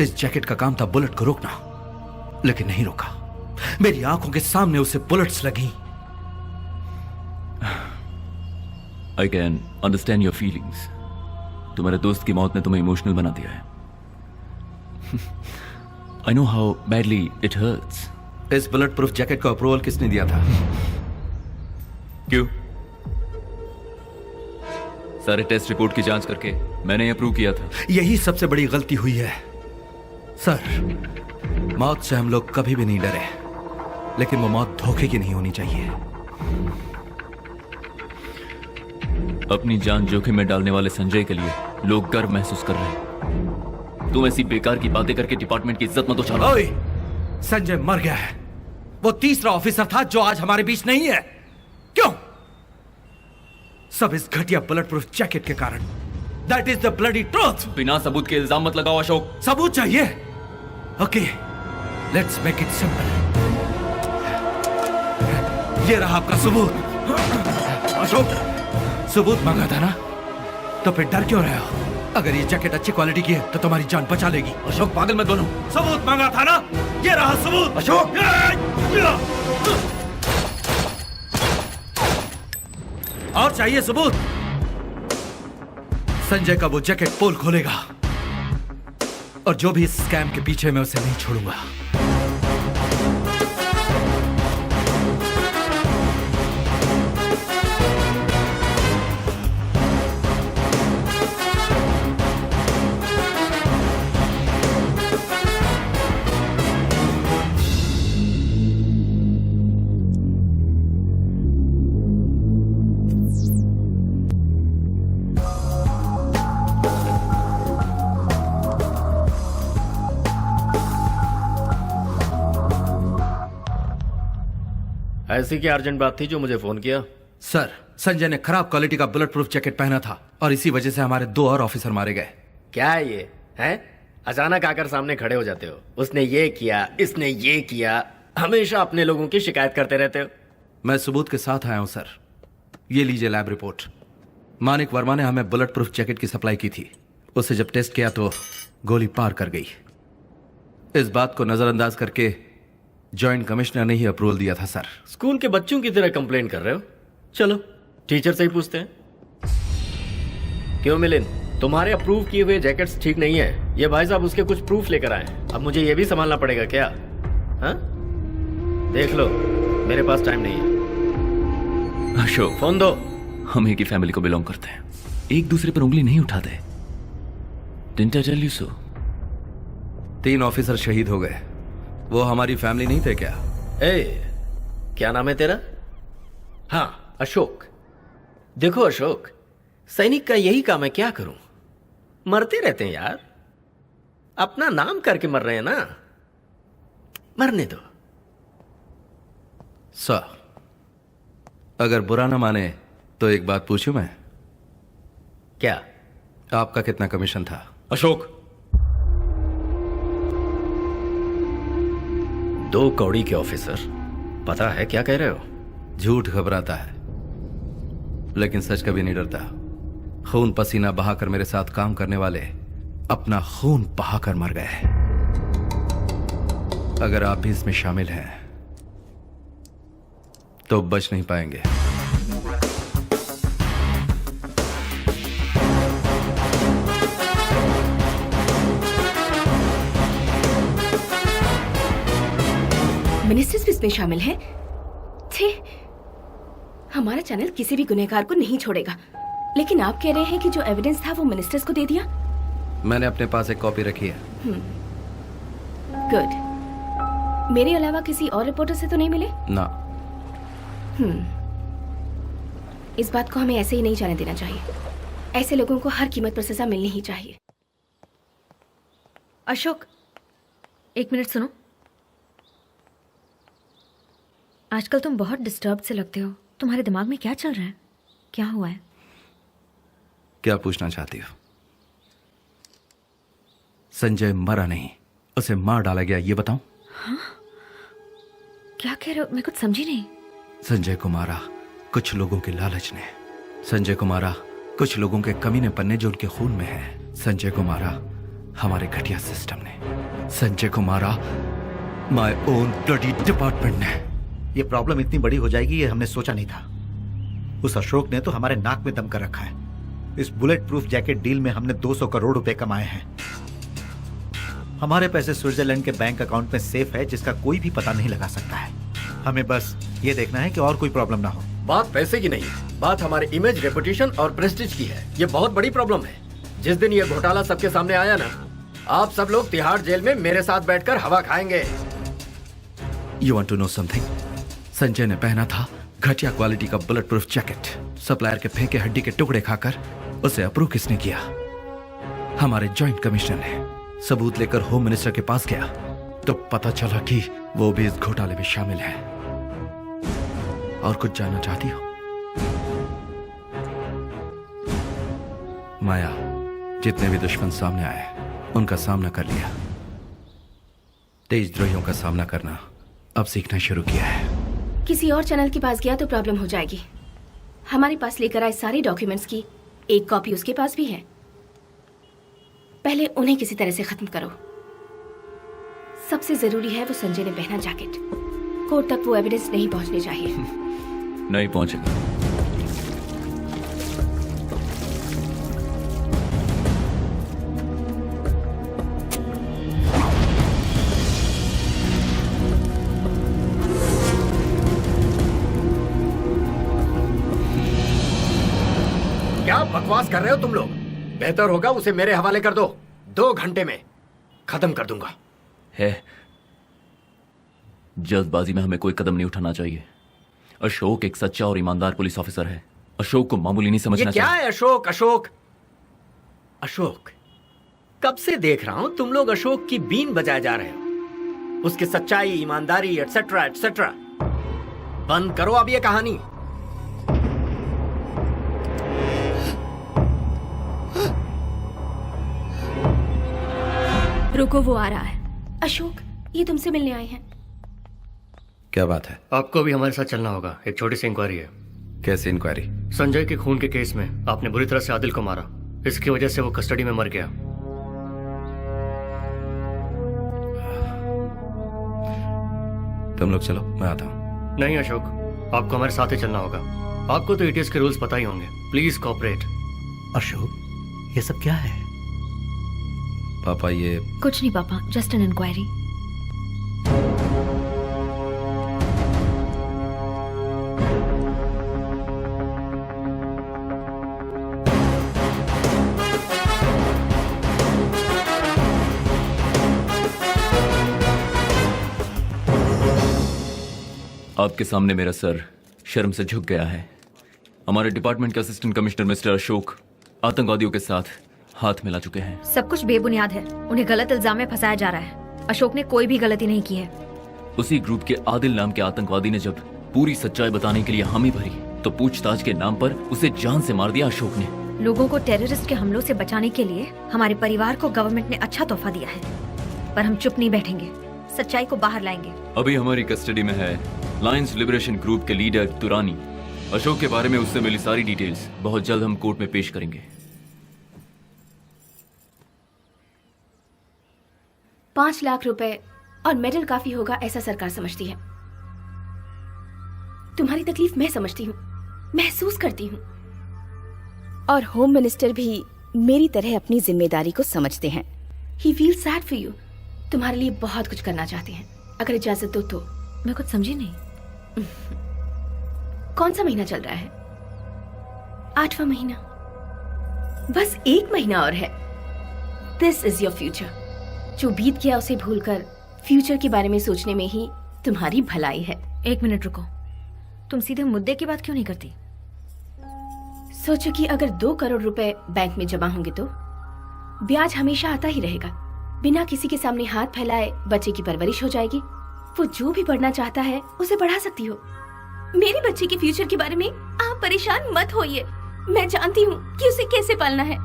इस जैकेट का काम था बुलेट को रोकना, लेकिन नहीं रोका। मेरी आंखों के सामने उसे बुलेट्स लगी। I can understand your feelings. तुम्हारे दोस्त की मौत ने तुम्हें इमोशनल बना दिया है। I know how badly it hurts. इस बुलेट प्रूफ जैकेट को अप्रूवल किसने दिया था? क्यों? सारे टेस्ट रिपोर्ट की जांच करके मैंने अप्रूव किया था। यही सबसे बड़ी गलती हुई है सर। मौत से हम लोग कभी भी नहीं डरे, लेकिन वो मौत धोखे की नहीं होनी चाहिए। अपनी जान जोखिम में डालने वाले संजय के लिए लोग गर्व महसूस कर रहे हैं। तुम ऐसी बेकार की बातें करके डिपार्टमेंट की इज्जत मत उछालो। ओए, संजय मर गया है। वो तीसरा ऑफिसर था जो आज हमारे बीच नहीं है। क्यों? सब इस घटिया बुलेट प्रूफ जैकेट के कारण। That is the bloody truth. बिना सबूत के इल्जाम मत लगाओ अशोक। सबूत चाहिए? Okay, let's make it simple. ये रहा आपका सबूत। अशोक, सबूत मांगा था ना, तो फिर डर क्यों रहे हो? अगर ये जैकेट अच्छी क्वालिटी की है तो तुम्हारी जान बचा लेगी। अशोक पागल मत बनो। सबूत मांगा था ना, ये रहा सबूत। अशोक, और चाहिए सबूत? संजय का वो जैकेट पोल खोलेगा, और जो भी इस स्कैम के पीछे, मैं उसे नहीं छोड़ूंगा। ऐसी क्या अर्जेंट बात थी जो मुझे फोन किया? सर, संजय ने खराब क्वालिटी का बुलेट प्रूफ जैकेट पहना था, और इसी वजह से हमारे 2 और ऑफिसर मारे गए। क्या है ये? हैं? अचानक आकर सामने खड़े हो जाते हो। उसने ये किया, इसने ये किया, हमेशा अपने लोगों की शिकायत करते रहते हो। मैं सबूत के साथ आया हूं सर। ये लीजिए लैब रिपोर्ट। मानिक वर्मा ने हमें बुलेट प्रूफ जैकेट की सप्लाई की थी। उसे जब टेस्ट किया तो गोली पार कर गई। इस बात को नजरअंदाज करके जॉइंट कमिश्नर ने ही अप्रूवल दिया था सर। स्कूल के बच्चों की तरह कंप्लेन कर रहे हो? चलो टीचर से ही पूछते हैं। क्यों मिलिंद, तुम्हारे अप्रूव किए हुए जैकेट्स ठीक नहीं है। ये भाई साहब उसके कुछ प्रूफ लेकर आए। अब मुझे ये भी संभालना पड़ेगा क्या? हाँ, देख लो, मेरे पास टाइम नहीं है। अशोक, फोन दो। हम एक ही फैमिली को बिलोंग करते हैं, एक दूसरे पर उंगली नहीं उठाते। Didn't I tell you so? 3 officer शहीद हो गए। वो हमारी फैमिली नहीं थे क्या? क्या नाम है तेरा? हाँ, अशोक। देखो अशोक, सैनिक का यही काम है, क्या करूं? मरते रहते हैं यार। अपना नाम करके मर रहे हैं ना, मरने दो। सर, अगर बुरा ना माने तो एक बात पूछूं मैं? क्या? आपका कितना कमीशन था? अशोक, 2 कौड़ी के ऑफिसर, पता है क्या कह रहे हो? झूठ घबराता है, लेकिन सच कभी नहीं डरता। खून पसीना बहाकर मेरे साथ काम करने वाले अपना खून बहाकर मर गए। अगर आप भी इसमें शामिल हैं तो बच नहीं पाएंगे। मिनिस्टर्स भी इसमें शामिल हैं? छे, हमारा चैनल किसी भी गुनहगार को नहीं छोड़ेगा। लेकिन आप कह रहे हैं कि जो एविडेंस था वो मिनिस्टर्स को दे दिया? मैंने अपने पास एक कॉपी रखी है। गुड। मेरे अलावा किसी और रिपोर्टर से तो नहीं मिले ना? इस बात को हमें ऐसे ही नहीं जाने देना चाहिए। ऐसे लोगों को हर कीमत पर सजा मिलनी ही चाहिए। अशोक, 1 मिनट सुनो। आजकल तुम बहुत डिस्टर्ब से लगते हो। तुम्हारे दिमाग में क्या चल रहा है? क्या हुआ है? क्या पूछना चाहती हो? संजय मरा नहीं, उसे मार डाला गया, ये बताऊं? हाँ? क्या कह रहे हो? मैं कुछ समझी नहीं। संजय को मारा कुछ लोगों के लालच ने। संजय को मारा कुछ लोगों के कमीने पन्ने जो उनके खून में है। संजय को मारा हमारे घटिया सिस्टम ने संजय को मारा। माय ओन ब्लडी डिपार्टमेंट ने। ये प्रॉब्लम इतनी बड़ी हो जाएगी ये हमने सोचा नहीं था। उस अशोक ने तो हमारे नाक में दम कर रखा है। इस बुलेट प्रूफ जैकेट डील में हमने 200 करोड़ रुपए कमाए हैं। हमारे पैसे स्विट्जरलैंड के बैंक अकाउंट में सेफ है, जिसका कोई भी पता नहीं लगा सकता है। हमें बस ये देखना है कि और कोई प्रॉब्लम ना हो। बात पैसे की नहीं, बात हमारे इमेज, रेपुटेशन और प्रेस्टीज की है। ये बहुत बड़ी प्रॉब्लम है। जिस दिन ये घोटाला सबके सामने आया ना, आप सब लोग तिहाड़ जेल में मेरे साथ बैठकर हवा खाएंगे। You want to know something? Sanjay ने पहना था घटिया क्वालिटी का बुलेट प्रूफ जैकेट। सप्लायर के फेंके हड्डी के टुकड़े खाकर उसे अप्रूव किसने किया? हमारे जॉइंट कमिश्नर ने। सबूत लेकर होम मिनिस्टर के पास गया तो पता चला कि वो भी इस घोटाले में शामिल है। और कुछ जानना चाहती हो? माया, जितने भी दुश्मन सामने आए उनका सामना कर लिया। देशद्रोहियों का सामना करना अब सीखना शुरू किया है। किसी और चैनल के पास गया तो प्रॉब्लम हो जाएगी। हमारे पास लेकर आए सारे डॉक्यूमेंट्स की एक कॉपी उसके पास भी है। पहले उन्हें किसी तरह से खत्म करो। सबसे जरूरी है वो संजय ने पहना जैकेट। कोर्ट तक वो एविडेंस नहीं पहुंचने चाहिए। नहीं पहुंचेगा। क्या बकवास कर रहे हो तुम लोग? बेहतर होगा उसे मेरे हवाले कर दो। 2 घंटे में खत्म कर दूंगा। है, जल्दबाजी में हमें कोई कदम नहीं उठाना चाहिए। अशोक एक सच्चा और ईमानदार पुलिस ऑफिसर है। अशोक को मामूली नहीं समझना ये क्या चाहिए। है? अशोक अशोक अशोक, कब से देख रहा हूं तुम लोग अशोक की बीन बजाए जा रहे हो। उसकी सच्चाई, ईमानदारी, एटसेट्रा एटसेट्रा। बंद करो अब ये कहानी। रुको, वो आ रहा है। अशोक, ये तुमसे मिलने आए हैं। क्या बात है? आपको भी हमारे साथ चलना होगा। एक छोटी सी इंक्वायरी है। कैसी इंक्वायरी? संजय के खून के केस में आपने बुरी तरह से आदिल को मारा। इसकी वजह से वो कस्टडी में मर गया। तुम लोग चलो, मैं आता हूं। नहीं अशोक, आपको हमारे साथ ही चलना होगा। आपको तो ETS के रूल्स पता ही होंगे। Please cooperate. अशोक, ये सब क्या है? पापा, ये कुछ नहीं पापा, जस्ट एन इंक्वायरी। आपके सामने मेरा सर शर्म से झुक गया है। हमारे डिपार्टमेंट के असिस्टेंट कमिश्नर मिस्टर अशोक आतंकवादियों के साथ हाथ मिला चुके हैं। सब कुछ बेबुनियाद है। उन्हें गलत इल्जाम में फंसाया जा रहा है। अशोक ने कोई भी गलती नहीं की है। उसी ग्रुप के आदिल नाम के आतंकवादी ने जब पूरी सच्चाई बताने के लिए हामी भरी तो पूछताछ के नाम पर उसे जान से मार दिया अशोक ने। लोगों को टेररिस्ट के हमलों से बचाने के लिए हमारे परिवार को गवर्नमेंट ने अच्छा तोहफा दिया है, पर हम चुप नहीं बैठेंगे। सच्चाई को बाहर लाएंगे। अभी हमारी कस्टडी में है लायंस लिबरेशन ग्रुप के लीडर तुरानी। अशोक के बारे में उससे मिली सारी डिटेल्स बहुत जल्द हम कोर्ट में पेश करेंगे। 5 लाख रुपए और मेडल काफी होगा ऐसा सरकार समझती है। तुम्हारी तकलीफ मैं समझती हूँ, महसूस करती हूँ। और होम मिनिस्टर भी मेरी तरह अपनी जिम्मेदारी को समझते हैं। ही फील सैड फॉर यू। तुम्हारे लिए बहुत कुछ करना चाहते हैं। अगर इजाजत दो तो। मैं कुछ समझी नहीं। कौन सा महीना चल रहा है? 8वां महीना। बस 1 महीना और है। This is your future. जो बीत गया उसे भूलकर फ्यूचर के बारे में सोचने में ही तुम्हारी भलाई है। 1 मिनट रुको, तुम सीधे मुद्दे की बात क्यों नहीं करती? सोचो कि अगर 2 करोड़ रुपए बैंक में जमा होंगे तो ब्याज हमेशा आता ही रहेगा। बिना किसी के सामने हाथ फैलाए बच्चे की परवरिश हो जाएगी। वो जो भी पढ़ना चाहता है उसे पढ़ा सकती हो। मेरे बच्चे के फ्यूचर के बारे में आप परेशान मत होइए। मैं जानती हूँ कि उसे कैसे पालना है।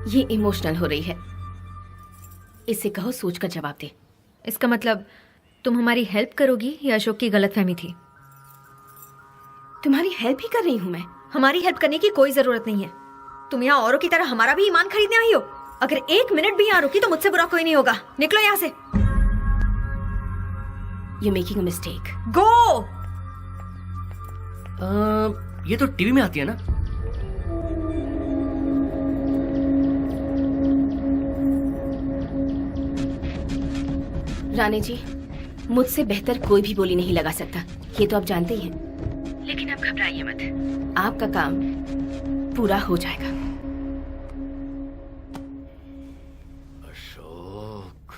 ये इमोशनल हो रही है। इसे कहो सोचकर जवाब दे। इसका मतलब तुम हमारी हेल्प करोगी या अशोक की गलतफहमी थी? तुम्हारी हेल्प ही कर रही हूँ मैं। हमारी हेल्प करने की कोई जरूरत नहीं है। तुम यहाँ औरों की तरह हमारा भी ईमान खरीदने आई हो? अगर 1 मिनट भी यहाँ रुकी तो मुझसे बुरा कोई नहीं होगा। निकलो यहाँ से। You making a mistake. Go. ये तो टीवी में आती है ना। राणे जी, मुझसे बेहतर कोई भी बोली नहीं लगा सकता, ये तो आप जानते ही हैं। लेकिन आप घबराइए मत, आपका काम पूरा हो जाएगा। अशोक,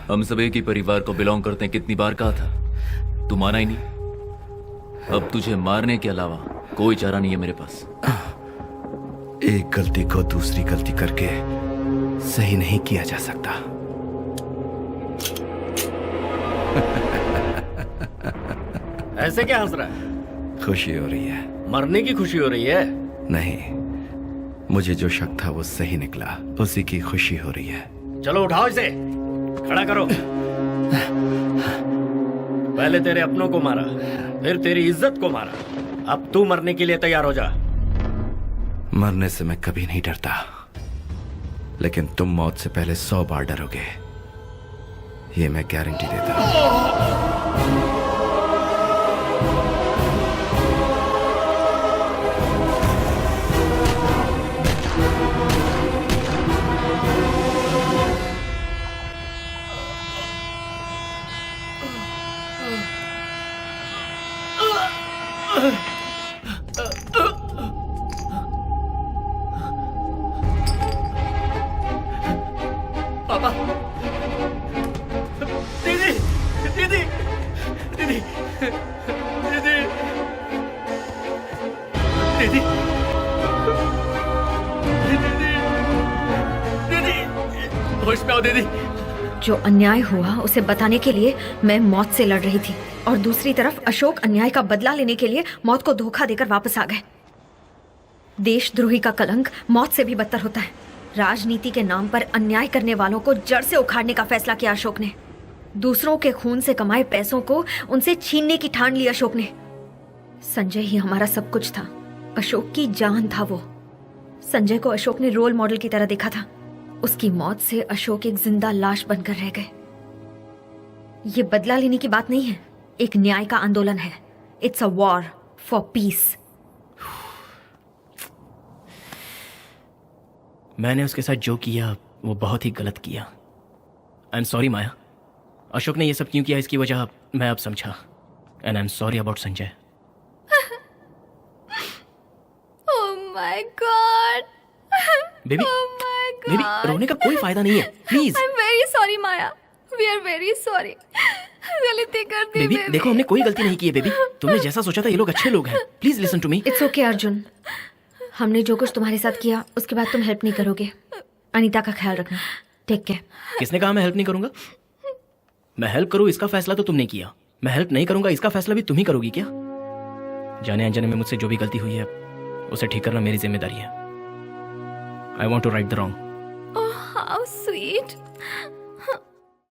हम सब एक ही परिवार को बिलोंग करते हैं, कितनी बार कहा था, तू माना ही नहीं। अब तुझे मारने के अलावा कोई चारा नहीं है मेरे पास। एक गलती को दूसरी गलती करके सही नहीं किया जा सकता। ऐसे क्या हंस रहा है? खुशी हो रही है। मरने की खुशी हो रही है? नहीं, मुझे जो शक था वो सही निकला, उसी की खुशी हो रही है। चलो उठाओ इसे, खड़ा करो। पहले तेरे अपनों को मारा, फिर तेरी इज्जत को मारा, अब तू मरने के लिए तैयार हो जा। मरने से मैं कभी नहीं डरता, लेकिन तुम मौत से पहले 100 बार डरोगे, ये मैं गारंटी देता हूं। पापा, दीदी, दीदी, दीदी, दीदी, दीदी, दीदी, होश में आओ दीदी। जो अन्याय हुआ उसे बताने के लिए मैं मौत से लड़ रही थी, और दूसरी तरफ अशोक अन्याय का बदला लेने के लिए मौत को धोखा देकर वापस आ गए। देशद्रोही का कलंक मौत से भी बदतर होता है। राजनीति के नाम पर अन्याय करने वालों को जड़ से उखाड़ने का फैसला किया अशोक ने। दूसरों के खून से कमाए पैसों को उनसे छीनने की ठान ली अशोक ने। संजय ही हमारा सब कुछ था, अशोक की जान था वो। संजय को अशोक ने रोल मॉडल की तरह देखा था। उसकी मौत से अशोक एक जिंदा लाश बनकर रह गए। ये बदला लेने की बात नहीं है, एक न्याय का आंदोलन है। It's a war for piece. मैंने उसके साथ जो किया वो बहुत ही गलत किया। आई एम सॉरी माया। अशोक ने ये सब क्यों किया इसकी वजह मैं अब समझा। And I am sorry about Sanjay. Oh my God! Baby, Oh my baby God! रोने का कोई फायदा नहीं है, please. I'm very sorry, Maya. We are very sorry. गलती कर दी बेबी देखो, हमने कोई गलती नहीं की है। बेबी, तुमने जैसा सोचा था ये लोग अच्छे लोग हैं। Please listen to me. It's okay Arjun, हमने जो कुछ तुम्हारे साथ किया उसके बाद तुम हेल्प नहीं करोगे। अनीता का ख्याल रखना। Take care. किसने कहा मैं हेल्प नहीं करूंगा? मैं हेल्प करूं इसका फैसला तो तुमने किया, मैं हेल्प नहीं करूंगा इसका फैसला भी तुम ही करोगी क्या? जाने अनजाने में मुझसे जो भी गलती हुई है उसे ठीक करना मेरी जिम्मेदारी है। I want to right the wrong. Oh, how sweet.